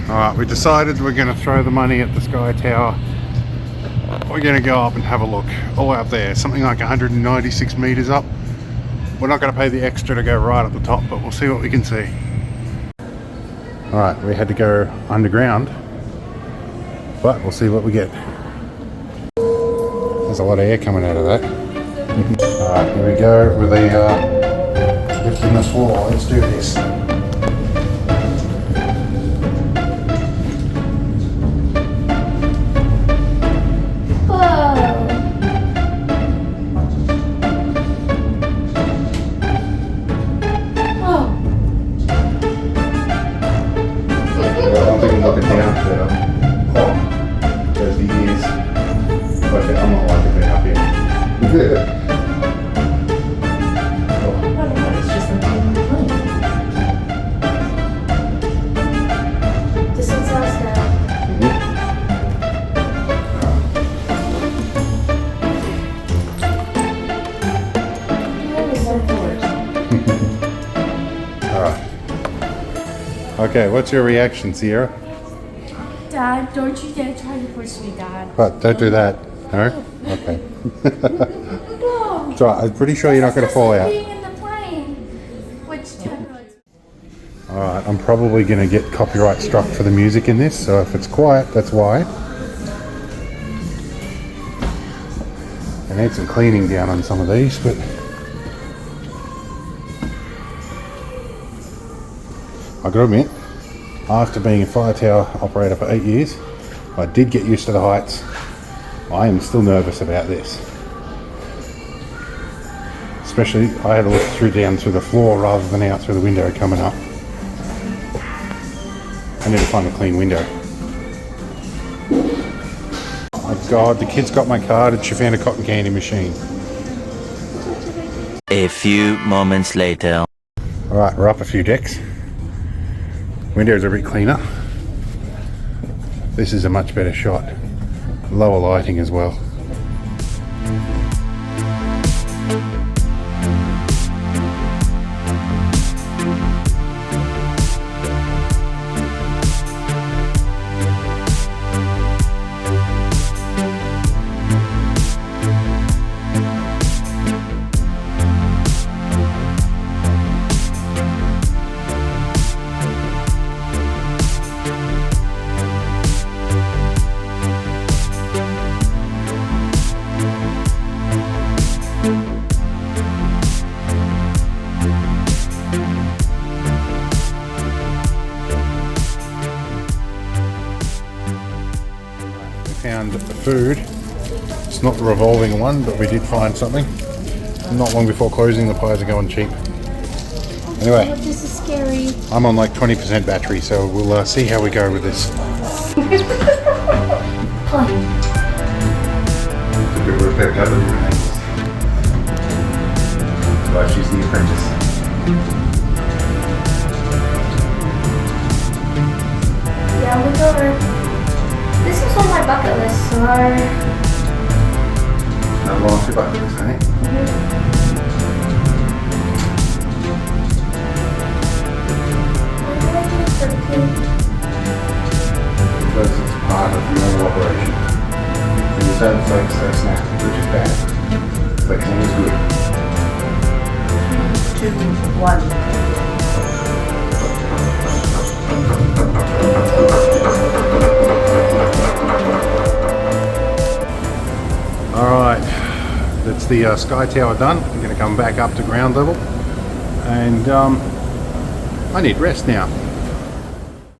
Alright, we decided we're going to throw the money at the Sky Tower. We're going to go up and have a look. All the way up there, something like 196 metres up. We're not going to pay the extra to go right at the top, but we'll see what we can see. Alright, we had to go underground, but we'll see what we get. There's a lot of air coming out of that. Alright, here we go with the lifting the floor. Let's do this. Okay, what's your reaction, Sierra? Dad, don't you dare try to push me, Dad. What? Don't do that. No? Okay. No. So I'm pretty sure you're not going to fall out. Being in the plane. Which Alright, I'm probably going to get copyright struck for the music in this, so if it's quiet, that's why. I need some cleaning down on some of these, but I gotta admit, after being a fire tower operator for 8 years, I did get used to the heights. I am still nervous about this. Especially, I had to look down through the floor rather than out through the window coming up. I need to find a clean window. Oh my God, the kid's got my card and she found a cotton candy machine. A few moments later. Alright, we're up a few decks. Windows are a bit cleaner. This is a much better shot. Lower lighting as well. Found the food. It's not the revolving one, but we did find something. Not long before closing, the pies are going cheap. Anyway, this is scary. I'm on like 20% battery, so we'll see how we go with this. But she's the apprentice. Yeah, we'll go over. This was on my bucket list, so Not long to bucket list, eh? Because it's part of the normal operation. And you don't flex that snap, which is bad. Flexing is good. 2, 1. Alright, that's the Sky Tower done. I'm going to come back up to ground level and I need rest now.